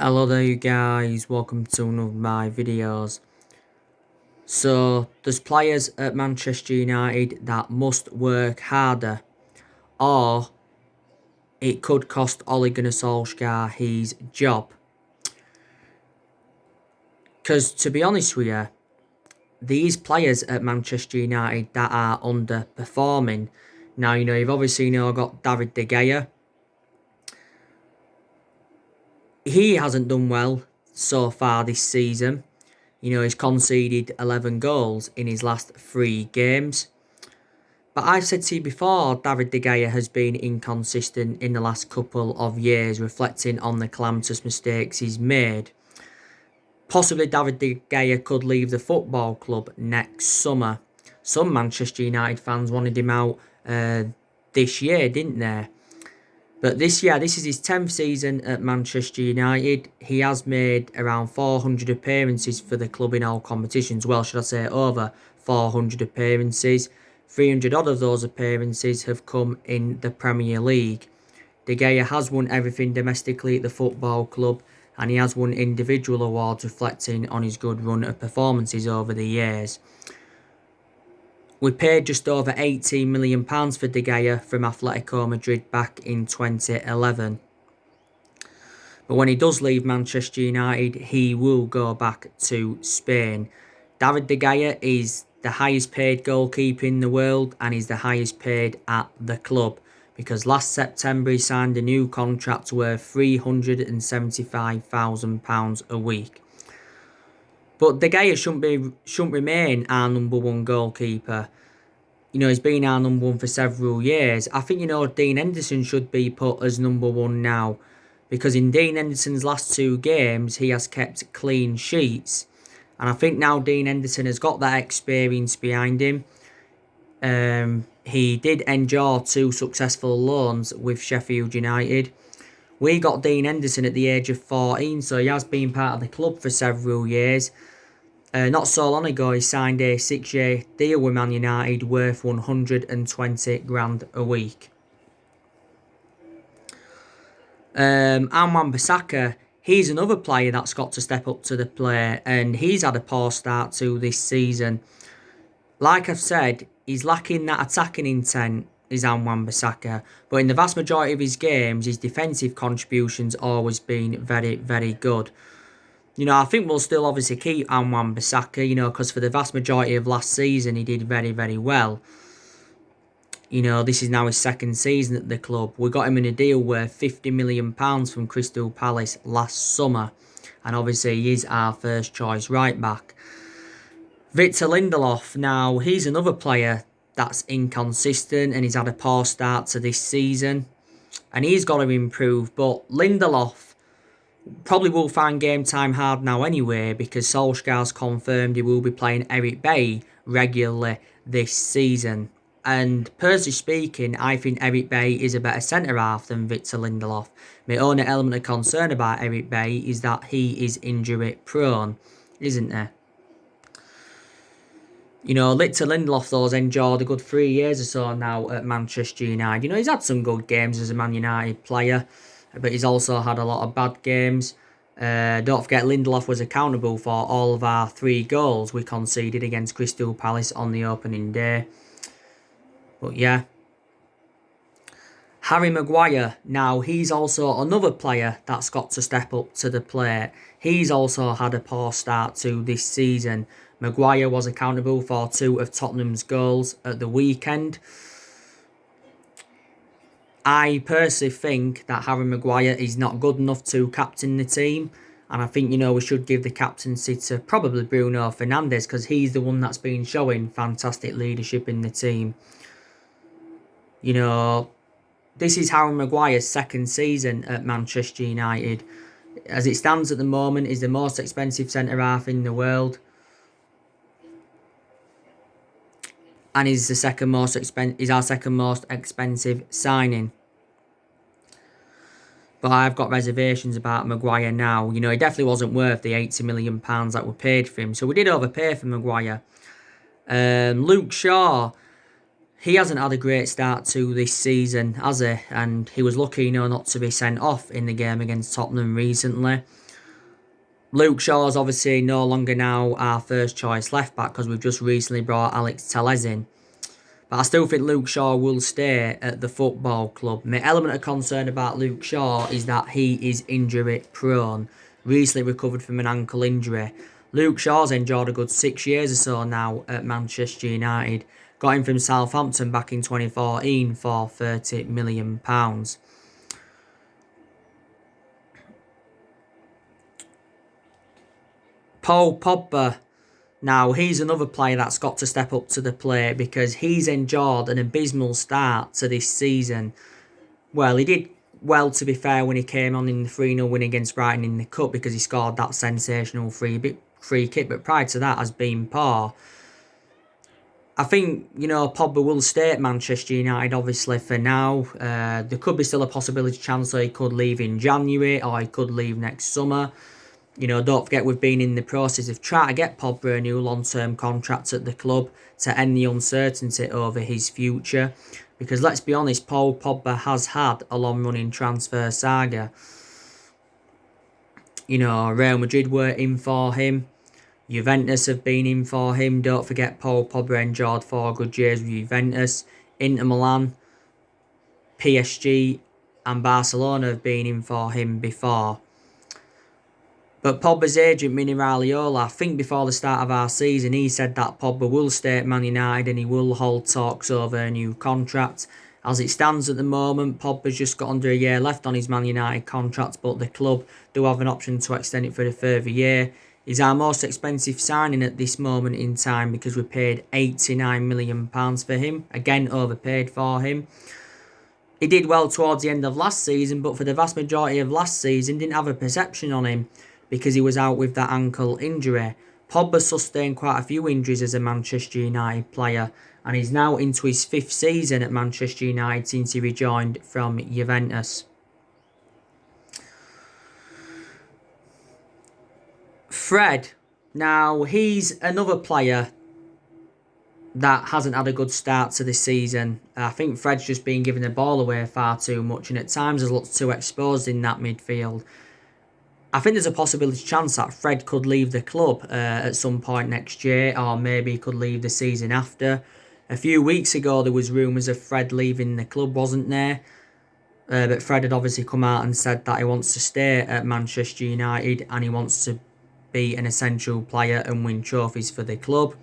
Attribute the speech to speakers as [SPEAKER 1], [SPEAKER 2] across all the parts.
[SPEAKER 1] Hello there you guys, welcome to one of my videos. So, there's players at Manchester United that must work harder, or it could cost Ole Gunnar Solsjaer his job. Because to be honest with you, these players at Manchester United that are underperforming, now you've obviously got David De Gea. He hasn't done well so far this season. He's conceded 11 goals in his last 3 games. But I've said to you before, David De Gea has been inconsistent in the last couple of years, reflecting on the calamitous mistakes he's made. Possibly David De Gea could leave the football club next summer. Some Manchester United fans wanted him out this year, didn't they? But this is his 10th season at Manchester United. He has made around 400 appearances for the club in all competitions. Well, should I say over 400 appearances. 300 odd of those appearances have come in the Premier League. De Gea has won everything domestically at the football club, and he has won individual awards reflecting on his good run of performances over the years. We paid just over £18 million for De Gea from Atletico Madrid back in 2011. But when he does leave Manchester United, he will go back to Spain. David De Gea is the highest paid goalkeeper in the world and is the highest paid at the club, because last September he signed a new contract worth £375,000 a week. But De Gea shouldn't remain our number one goalkeeper. He's been our number one for several years. I think, Dean Henderson should be put as number one now, because in Dean Henderson's last 2 games, he has kept clean sheets. And I think now Dean Henderson has got that experience behind him. He did endure 2 successful loans with Sheffield United. We got Dean Henderson at the age of 14, so he has been part of the club for several years. Not so long ago, he signed a 6-year deal with Man United worth 120 grand a week. Wan-Bissaka, he's another player that's got to step up to the plate, and he's had a poor start to this season. Like I've said, he's lacking that attacking intent, is Wan-Bissaka, but in the vast majority of his games, his defensive contributions always been very, very good. I think we'll still obviously keep Wan-Bissaka, because for the vast majority of last season, he did very, very well. This is now his 2nd season at the club. We got him in a deal worth £50 million from Crystal Palace last summer. And obviously, he is our first choice right back. Victor Lindelof, now, he's another player that's inconsistent and he's had a poor start to this season. And he's got to improve. But Lindelof probably will find game time hard now anyway, because Solskjaer's confirmed he will be playing Eric Bailly regularly this season. And personally speaking, I think Eric Bailly is a better centre-half than Victor Lindelof. My only element of concern about Eric Bailly is that he is injury-prone, isn't there? Victor Lindelof, though, has enjoyed a good 3 years or so now at Manchester United. He's had some good games as a Man United player, but he's also had a lot of bad games. Don't forget, Lindelof was accountable for all of our 3 goals we conceded against Crystal Palace on the opening day. But yeah. Harry Maguire, now he's also another player that's got to step up to the plate. He's also had a poor start to this season. Maguire was accountable for 2 of Tottenham's goals at the weekend. I personally think that Harry Maguire is not good enough to captain the team. And I think, we should give the captaincy to probably Bruno Fernandes, because he's the one that's been showing fantastic leadership in the team. This is Harry Maguire's 2nd season at Manchester United. As it stands at the moment, he's the most expensive centre-half in the world. And he's our second most expensive signing. But I've got reservations about Maguire now. He definitely wasn't worth the £80 million that we paid for him. So we did overpay for Maguire. Luke Shaw, he hasn't had a great start to this season, has he? And he was lucky, not to be sent off in the game against Tottenham recently. Luke Shaw's obviously no longer now our first choice left back because we've just recently brought Alex Telles in. But I still think Luke Shaw will stay at the football club. My element of concern about Luke Shaw is that he is injury prone. Recently recovered from an ankle injury. Luke Shaw's enjoyed a good 6 years or so now at Manchester United. Got him from Southampton back in 2014 for £30 million. Paul Pogba. Now, he's another player that's got to step up to the plate because he's enjoyed an abysmal start to this season. Well, he did well, to be fair, when he came on in the 3-0 win against Brighton in the Cup because he scored that sensational free kick, but prior to that has been poor. I think, Pogba will stay at Manchester United, obviously, for now. There could be still a possibility chance that he could leave in January or he could leave next summer. Don't forget we've been in the process of trying to get Pogba a new long-term contract at the club to end the uncertainty over his future. Because let's be honest, Paul Pogba has had a long-running transfer saga. Real Madrid were in for him. Juventus have been in for him. Don't forget Paul Pogba enjoyed 4 good years with Juventus. Inter Milan, PSG and Barcelona have been in for him before. But Pogba's agent, Mini Raiola, I think before the start of our season, he said that Pogba will stay at Man United and he will hold talks over a new contract. As it stands at the moment, Pogba's just got under a year left on his Man United contract, but the club do have an option to extend it for a further year. He's our most expensive signing at this moment in time because we paid £89 million for him. Again, overpaid for him. He did well towards the end of last season, but for the vast majority of last season, didn't have a perception on him because he was out with that ankle injury. Pogba sustained quite a few injuries as a Manchester United player, and he's now into his 5th season at Manchester United since he rejoined from Juventus. Fred, now he's another player that hasn't had a good start to this season. I think Fred's just been giving the ball away far too much and at times has looked too exposed in that midfield. I think there's a possibility chance that Fred could leave the club at some point next year, or maybe he could leave the season after. A few weeks ago there was rumours of Fred leaving the club, wasn't there? But Fred had obviously come out and said that he wants to stay at Manchester United and he wants to be an essential player and win trophies for the club.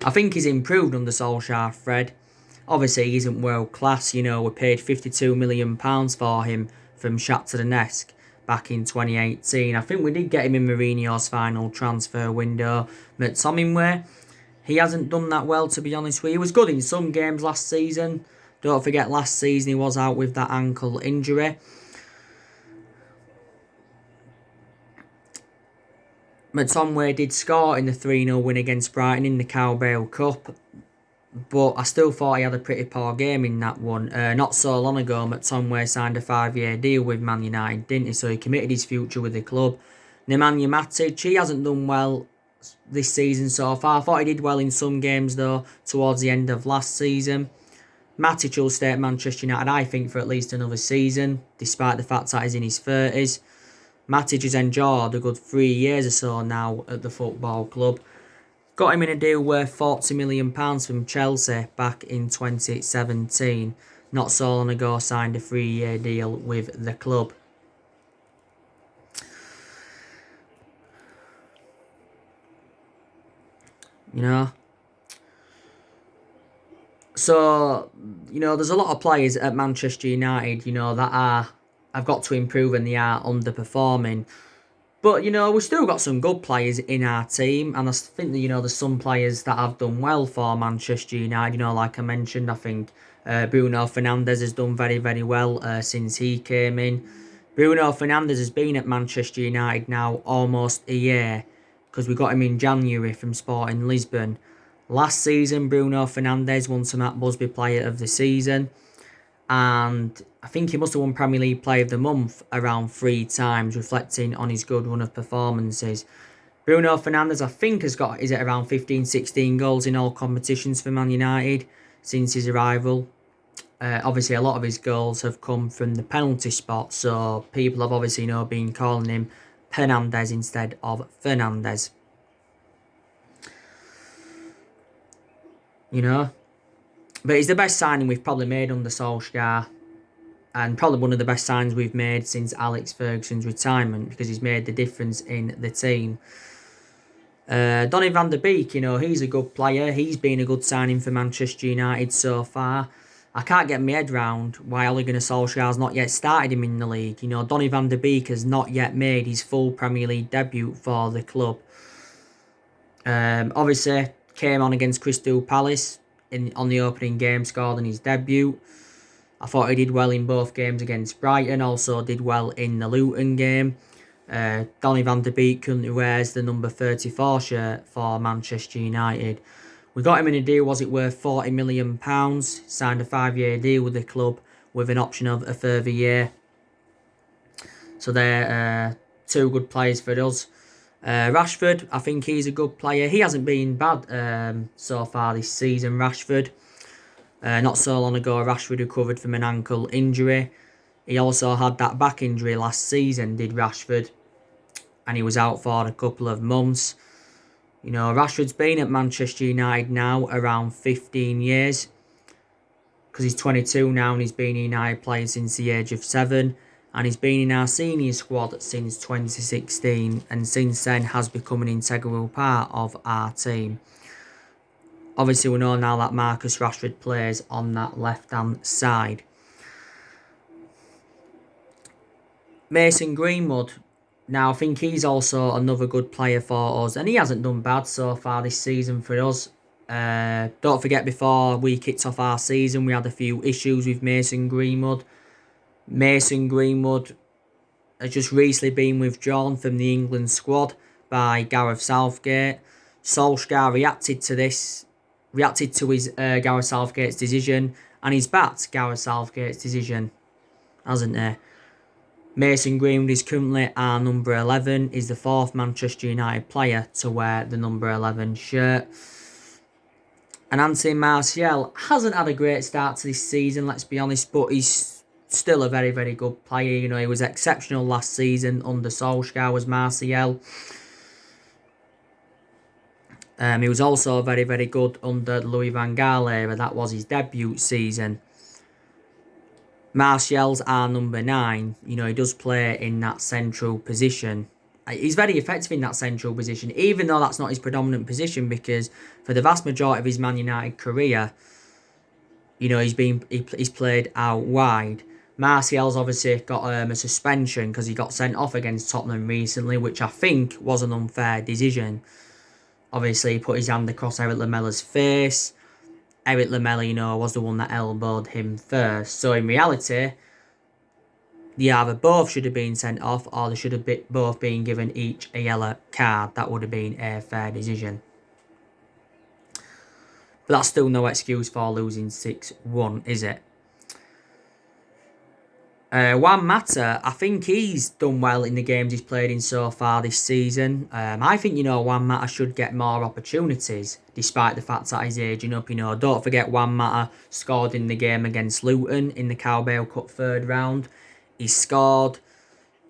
[SPEAKER 1] I think he's improved under Solsjaer, Fred. Obviously he isn't world class, we paid £52 million for him from Shakhtar Donetsk back in 2018. I think we did get him in Mourinho's final transfer window. McTominay, he hasn't done that well, to be honest with you. He was good in some games last season. Don't forget last season he was out with that ankle injury. McTominay did score in the 3-0 win against Brighton in the Carabao Cup, but I still thought he had a pretty poor game in that one. Not so long ago, McTominay signed a 5-year deal with Man United, didn't he? So he committed his future with the club. Nemanja Matic, he hasn't done well this season so far. I thought he did well in some games, though, towards the end of last season. Matic will stay at Manchester United, I think, for at least another season, despite the fact that he's in his 30s. Matic has enjoyed a good 3 years or so now at the football club. Got him in a deal worth £40 million from Chelsea back in 2017. Not so long ago signed a 3-year deal with the club. So, there's a lot of players at Manchester United, that have got to improve and they are underperforming. But, we've still got some good players in our team. And I think that, there's some players that have done well for Manchester United. Like I mentioned, I think Bruno Fernandes has done very, very well since he came in. Bruno Fernandes has been at Manchester United now almost a year because we got him in January from Sporting Lisbon. Last season, Bruno Fernandes won some Matt Busby Player of the Season. And I think he must have won Premier League Player of the Month around 3 times, reflecting on his good run of performances. Bruno Fernandes, I think, is at around 15-16 goals in all competitions for Man United since his arrival. Obviously, a lot of his goals have come from the penalty spot, so people have obviously been calling him Hernandez instead of Fernandez. You know? But he's the best signing we've probably made under Solsjaer. And probably one of the best signs we've made since Alex Ferguson's retirement, because he's made the difference in the team. Donny van der Beek, you know, he's a good player. He's been a good signing for Manchester United so far. I can't get my head round why Ole Gunnar Solskjaer's not yet started him in the league. You know, Donny van der Beek has not yet made his full Premier League debut for the club. Obviously, came on against Crystal Palace on the opening game, scored in his debut. I thought he did well in both games against Brighton, also did well in the Luton game. Donny van der Beek currently wears the number 34 shirt for Manchester United. We got him in a deal, was it worth £40 million? Signed a 5-year deal with the club with an option of a further year. So they're two good players for us. Rashford, I think he's a good player. He hasn't been bad so far this season, Rashford. Not so long ago, Rashford recovered from an ankle injury. He also had that back injury last season, did Rashford. And he was out for a couple of months. You know, Rashford's been at Manchester United now around 15 years. Because he's 22 now and he's been a United player since the age of 7. And he's been in our senior squad since 2016. And since then has become an integral part of our team. Obviously, we know now that Marcus Rashford plays on that left-hand side. Mason Greenwood. Now, I think he's also another good player for us. And he hasn't done bad so far this season for us. Don't forget, before we kicked off our season, we had a few issues with Mason Greenwood. Mason Greenwood has just recently been withdrawn from the England squad by Gareth Southgate. Solskjaer reacted to his Gareth Southgate's decision, and he's backed Gareth Southgate's decision, hasn't he? Mason Greenwood is currently our number 11. He's the 4th Manchester United player to wear the number 11 shirt. And Anthony Martial hasn't had a great start to this season, let's be honest, but he's still a very, very good player. You know, he was exceptional last season under Solskjaer, was Martial. He was also very, very good under the Louis van Gaal era. That was his debut season. Martial's our number 9. You know, he does play in that central position. He's very effective in that central position, even though that's not his predominant position, because for the vast majority of his Man United career, you know, he's played out wide. Martial's obviously got a suspension because he got sent off against Tottenham recently, which I think was an unfair decision. Obviously, he put his hand across Eric Lamella's face. Eric Lamella, you know, was the one that elbowed him first. So in reality, they either both should have been sent off, or they should have both been given each a yellow card. That would have been a fair decision. But that's still no excuse for losing 6-1, is it? Juan Mata, I think he's done well in the games he's played in so far this season. I think, you know, Juan Mata should get more opportunities, despite the fact that he's aging up. You know, don't forget Juan Mata scored in the game against Luton in the Carabao Cup 3rd round. He scored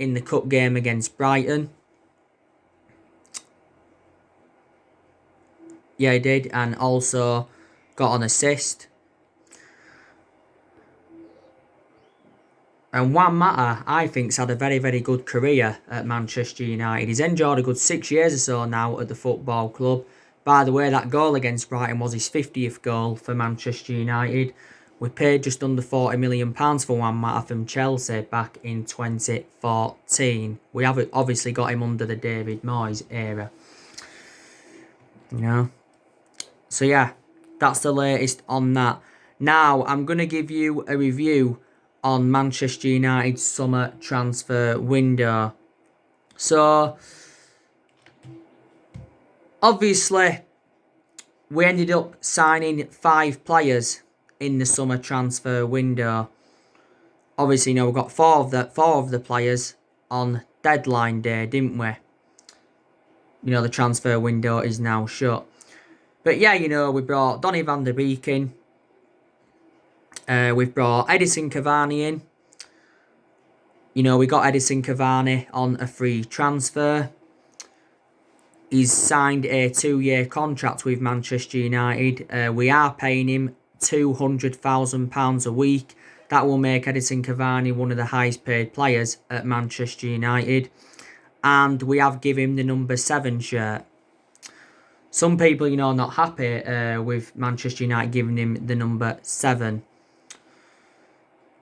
[SPEAKER 1] in the cup game against Brighton. Yeah, he did, and also got an assist. And Juan Mata, I think, has had a very, very good career at Manchester United. He's enjoyed a good 6 years or so now at the football club. By the way, that goal against Brighton was his 50th goal for Manchester United. We paid just under £40 million for Juan Mata from Chelsea back in 2014. We have obviously got him under the David Moyes era. You know? So yeah, that's the latest on that. Now, I'm going to give you a review on Manchester United's summer transfer window. So, obviously, we ended up signing 5 players in the summer transfer window. Obviously, you know, we got four of the players on deadline day, didn't we? You know, the transfer window is now shut. But yeah, you know, we brought Donny van der Beek in. We've brought Edison Cavani in. We got Edison Cavani on a free transfer. He's signed a 2-year contract with Manchester United. We are paying him £200,000 a week. That will make Edison Cavani one of the highest paid players at Manchester United. And we have given him the number 7 shirt. Some people, are not happy with Manchester United giving him the number 7.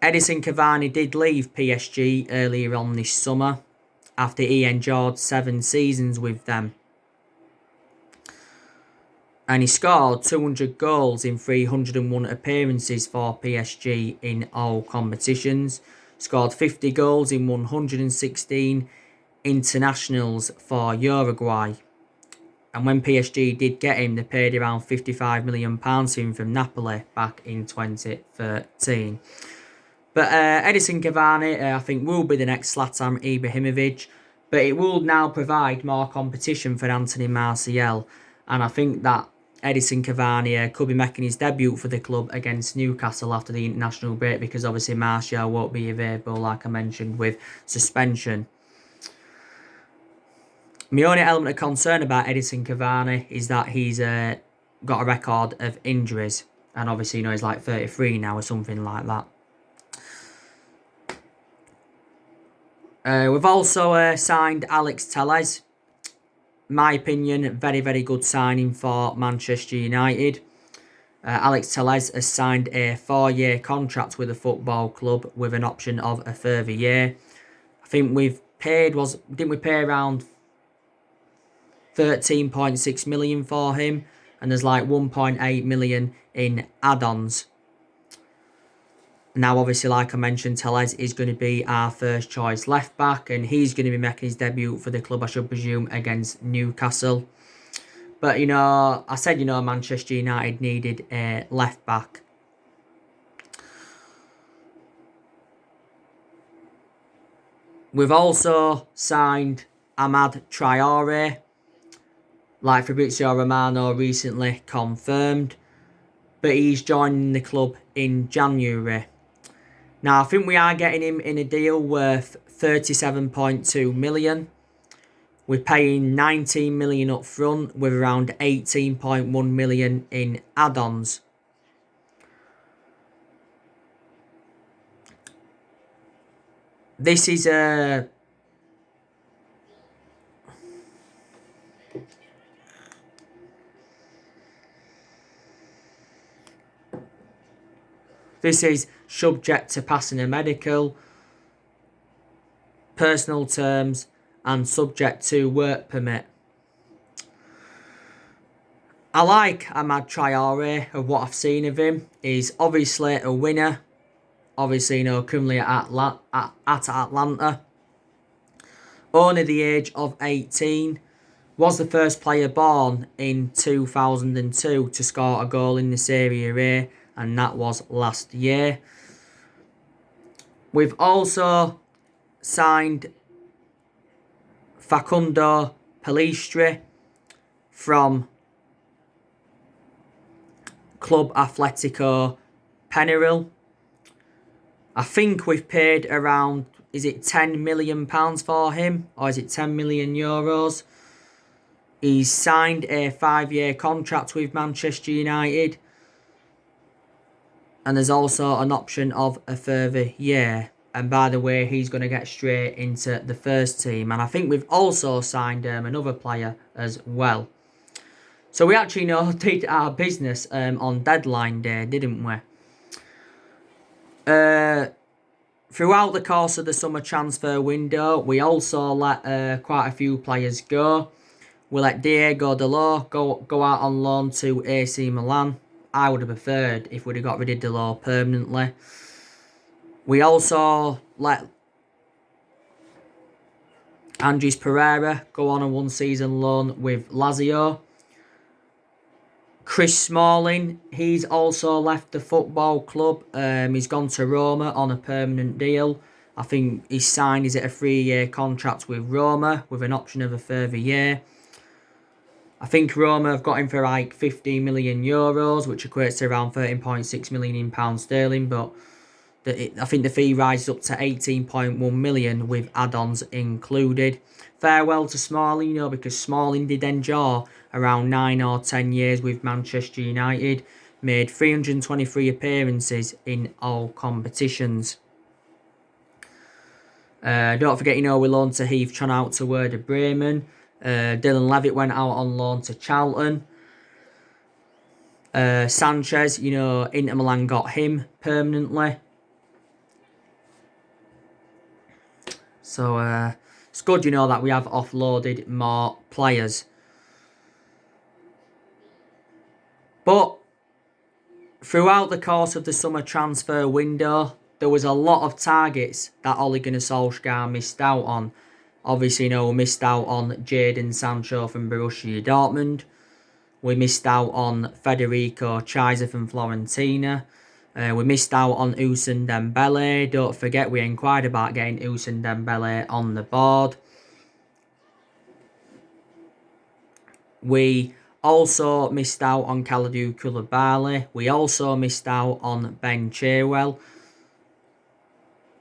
[SPEAKER 1] Edison Cavani did leave PSG earlier on this summer after he endured 7 seasons with them. And he scored 200 goals in 301 appearances for PSG in all competitions. Scored 50 goals in 116 internationals for Uruguay. And when PSG did get him, they paid around £55 million to him from Napoli back in 2013. But Edison Cavani, I think, will be the next Zlatan Ibrahimovic. But it will now provide more competition for Anthony Martial. And I think that Edison Cavani could be making his debut for the club against Newcastle after the international break, because obviously Martial won't be available, like I mentioned, with suspension. My only element of concern about Edison Cavani is that he's got a record of injuries. And obviously, he's like 33 now or something like that. We've also signed Alex Telles. My opinion, very, very good signing for Manchester United. Alex Telles has signed a 4-year contract with the football club with an option of a further year. I think didn't we pay around 13.6 million for him? And there's like 1.8 million in add-ons. Now, obviously, like I mentioned, Telles is going to be our first choice left back, and he's going to be making his debut for the club, I should presume, against Newcastle. But, I said, Manchester United needed a left back. We've also signed Amad Traore, like Fabrizio Romano recently confirmed, but he's joining the club in January. Now, I think we are getting him in a deal worth 37.2 million. We're paying 19 million up front with around 18.1 million in add-ons. This is a This is subject to passing a medical, personal terms, and subject to work permit. I like Amad Traore. Of what I've seen of him, he's obviously a winner. Obviously, currently at Atlanta. Only the age of 18. Was the first player born in 2002 to score a goal in the Serie A, and that was last year. We've also signed Facundo Pellistri from Club Atletico Penaril. I think we've paid around, is it £10 million for him, or is it 10 million euros? He's signed a 5-year contract with Manchester United. And there's also an option of a further year. And by the way, he's going to get straight into the first team. And I think we've also signed another player as well. So we actually did our business on deadline day, didn't we? Throughout the course of the summer transfer window, we also let quite a few players go. We let Diego Dalot go out on loan to AC Milan. I would have preferred if we'd have got rid of Dalot permanently. We also let Andres Pereira go on a 1-season loan with Lazio. Chris Smalling, he's also left the football club. He's gone to Roma on a permanent deal. I think he's signed, is it a 3-year contract with Roma with an option of a further year. I think Roma have got him for like 15 million euros, which equates to around 13.6 million in pounds sterling. But I think the fee rises up to 18.1 million with add-ons included. Farewell to Smalling, because Smalling did endure around 9 or 10 years with Manchester United, made 323 appearances in all competitions. Don't forget, we loaned to Heath Tron out to Werder Bremen. Dylan Levitt went out on loan to Charlton. Sanchez, Inter Milan got him permanently. So it's good, that we have offloaded more players. But throughout the course of the summer transfer window, there was a lot of targets that Ole Gunnar Solsjaer missed out on. Obviously, we missed out on Jadon Sancho from Borussia Dortmund. We missed out on Federico Chiesa from Fiorentina. We missed out on Ousmane Dembele. Don't forget, we inquired about getting Ousmane Dembele on the board. We also missed out on Kalidou Koulibaly. We also missed out on Ben Chilwell.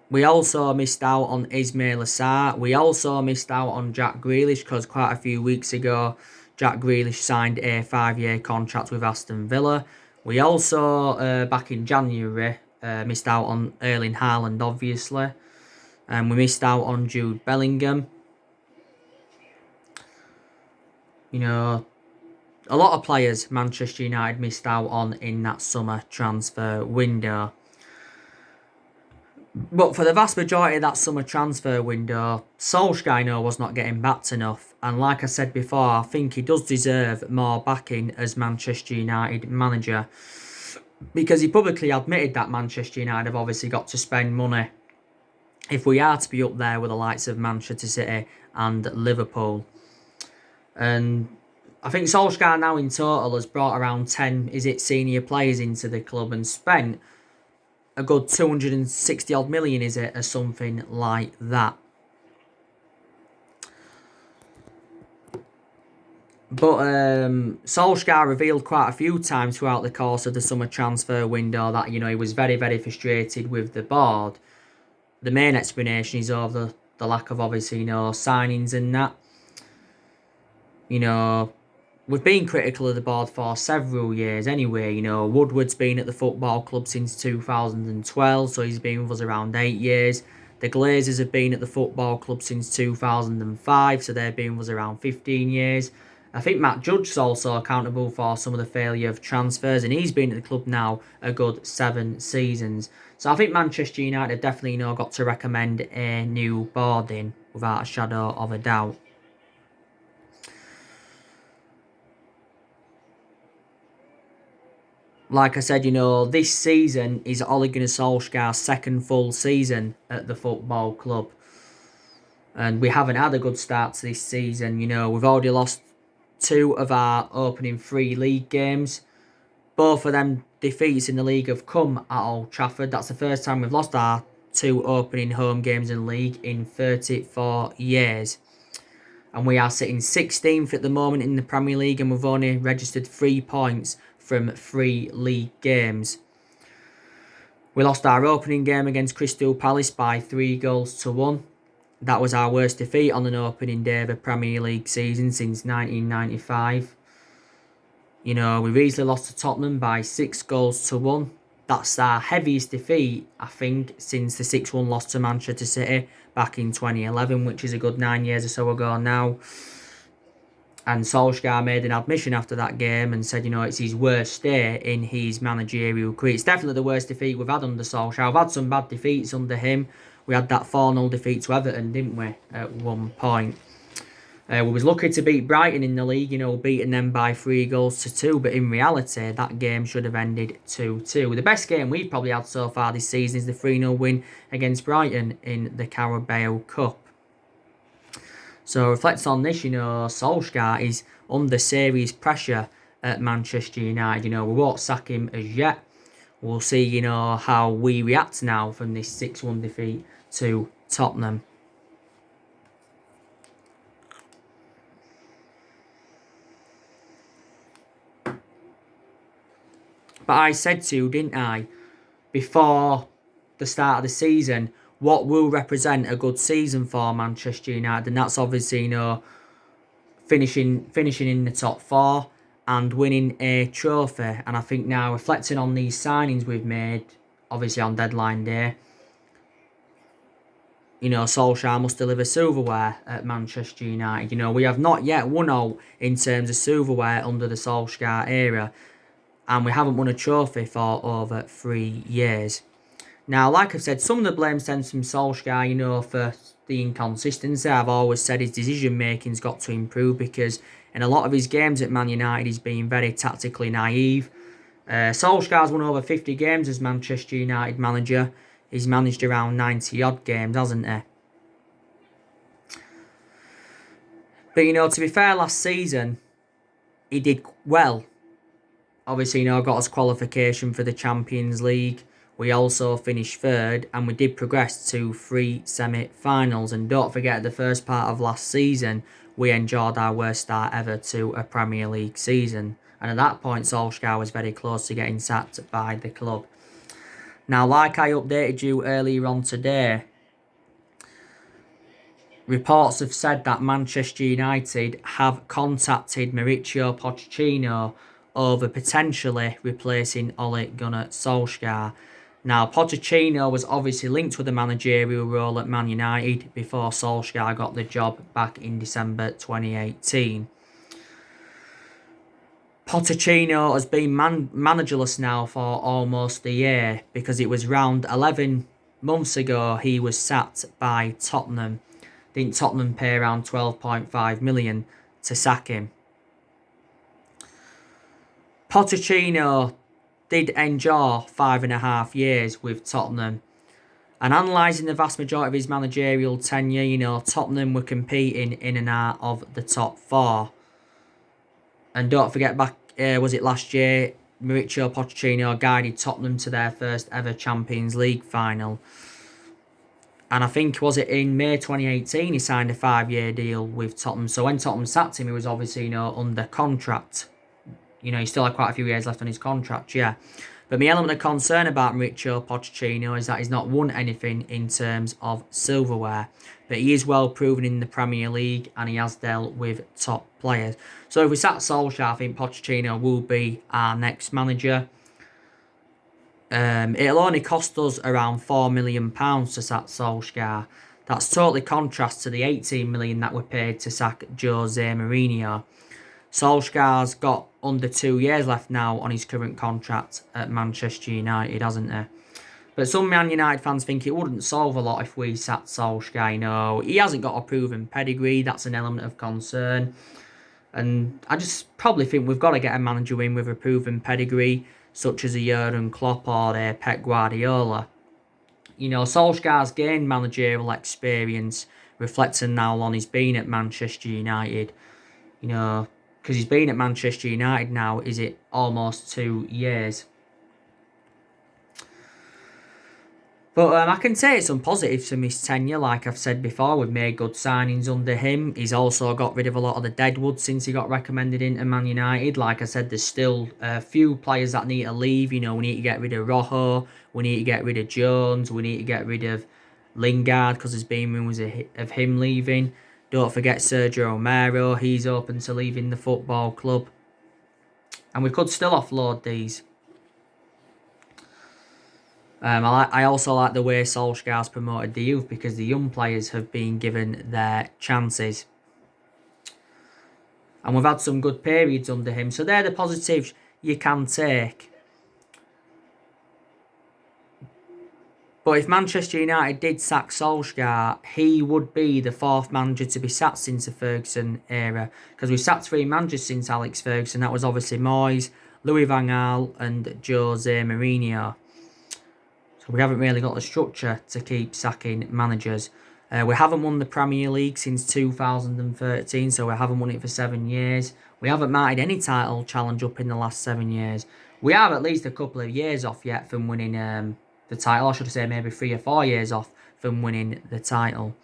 [SPEAKER 1] We also missed out on Ismail Assar. We also missed out on Jack Grealish because quite a few weeks ago, Jack Grealish signed a 5-year contract with Aston Villa. We also, back in January, missed out on Erling Haaland, obviously. And we missed out on Jude Bellingham. A lot of players Manchester United missed out on in that summer transfer window. But for the vast majority of that summer transfer window, Solskjaer was not getting backed enough. And like I said before, I think he does deserve more backing as Manchester United manager. Because he publicly admitted that Manchester United have obviously got to spend money if we are to be up there with the likes of Manchester City and Liverpool. And I think Solskjaer now in total has brought around 10, senior players into the club and spent a good 260 odd million, or something like that. But Solskjaer revealed quite a few times throughout the course of the summer transfer window that, he was very, very frustrated with the board. The main explanation is over the lack of, obviously, signings and that. We've been critical of the board for several years anyway. Woodward's been at the football club since 2012, so he's been with us around 8 years. The Glazers have been at the football club since 2005, so they've been with us around 15 years. I think Matt Judge's also accountable for some of the failure of transfers, and he's been at the club now a good 7 seasons. So I think Manchester United have definitely got to recommend a new board in, without a shadow of a doubt. Like I said, this season is Ole Gunnar Solskjaer's second full season at the football club. And we haven't had a good start to this season. We've already lost 2 of our opening 3 league games. Both of them defeats in the league have come at Old Trafford. That's the first time we've lost our 2 opening home games in the league in 34 years. And we are sitting 16th at the moment in the Premier League, and we've only registered 3 points from 3 league games. We lost our opening game against Crystal Palace by 3-1. That was our worst defeat on an opening day of a Premier League season since 1995. We've easily lost to Tottenham by 6-1. That's our heaviest defeat, I think, since the 6-1 loss to Manchester City back in 2011, which is a good 9 years or so ago now. And Solskjaer made an admission after that game and said, it's his worst day in his managerial career. It's definitely the worst defeat we've had under Solskjaer. We've had some bad defeats under him. We had that 4-0 defeat to Everton, didn't we, at one point. We was lucky to beat Brighton in the league, beating them by 3-2. But in reality, that game should have ended 2-2. The best game we've probably had so far this season is the 3-0 win against Brighton in the Carabao Cup. So reflect on this, Solskjaer is under serious pressure at Manchester United. We won't sack him as yet. We'll see, how we react now from this 6-1 defeat to Tottenham. But I said to you, didn't I, before the start of the season what will represent a good season for Manchester United, and that's obviously, you know, finishing in the top four and winning a trophy. And I think now, reflecting on these signings we've made, obviously on deadline day, you know, Solsjaer must deliver silverware at Manchester United. You know, we have not yet won out in terms of silverware under the Solskjaer era, and we haven't won a trophy for over 3 years. Now, like I've said, some of the blame stems from Solskjaer, you know, for the inconsistency. I've always said his decision making's got to improve, because in a lot of his games at Man United, he's been very tactically naive. Solskjaer's won over 50 games as Manchester United manager. He's managed around 90 odd games, hasn't he? But, you know, to be fair, last season, he did well. Obviously, you know, got us qualification for the Champions League. We also finished third, and we did progress to 3 semi-finals. And don't forget, the first part of last season, we enjoyed our worst start ever to a Premier League season. And at that point, Solskjaer was very close to getting sacked by the club. Now, like I updated you earlier on today, reports have said that Manchester United have contacted Mauricio Pochettino over potentially replacing Ole Gunnar Solskjaer. Now, Pochettino was obviously linked with the managerial role at Man United before Solskjaer got the job back in December 2018. Pochettino has been managerless now for almost a year, because it was around 11 months ago he was sacked by Tottenham. Didn't Tottenham pay around 12.5 million to sack him? Pochettino did enjoy 5.5 years with Tottenham. And analysing the vast majority of his managerial tenure, you know, Tottenham were competing in and out of the top 4. And don't forget, back, was it last year, Mauricio Pochettino guided Tottenham to their first ever Champions League final. And I think, was it in May 2018, he signed a 5-year deal with Tottenham. So when Tottenham sacked him, he was obviously, you know, under contract. You know, he still had quite a few years left on his contract, yeah. But my element of concern about Mauricio Pochettino is that he's not won anything in terms of silverware. But he is well proven in the Premier League, and he has dealt with top players. So if we sack Solskjaer, I think Pochettino will be our next manager. It'll only cost us around £4 million to sack Solskjaer. That's totally contrast to the 18 million that we paid to sack Jose Mourinho. Solskjaer's got under 2 years left now on his current contract at Manchester United, hasn't he? But some Man United fans think it wouldn't solve a lot if we sacked Solskjaer. You know, he hasn't got a proven pedigree. That's an element of concern. And I just probably think we've got to get a manager in with a proven pedigree, such as a Jurgen Klopp or a Pep Guardiola. You know, Solskjaer's gained managerial experience, reflecting now on he's been at Manchester United. You know, because he's been at Manchester United now, is it almost 2 years. But I can say some positives from his tenure. Like I've said before, we've made good signings under him. He's also got rid of a lot of the deadwood since he got recommended into Man United. Like I said, there's still a few players that need to leave. You know, we need to get rid of Rojo. We need to get rid of Jones. We need to get rid of Lingard, because there's been rumours of him leaving. Don't forget Sergio Romero. He's open to leaving the football club. And we could still offload these. I also like the way Solskjaer's promoted the youth, because the young players have been given their chances. And we've had some good periods under him. So they're the positives you can take. But if Manchester United did sack Solskjaer, he would be the 4th manager to be sacked since the Ferguson era. Because we sacked 3 managers since Alex Ferguson. That was obviously Moyes, Louis van Gaal and Jose Mourinho. So we haven't really got the structure to keep sacking managers. We haven't won the Premier League since 2013, so we haven't won it for 7 years. We haven't marked any title challenge up in the last 7 years. We are at least a couple of years off yet from winning the title. I should say maybe 3 or 4 years off from winning the title.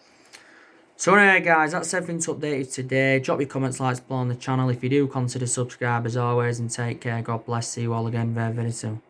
[SPEAKER 1] So anyway guys, that's everything to update you today. Drop your comments, likes below on the channel. If you do, consider subscribe as always, and take care. God bless. See you all again very, very soon.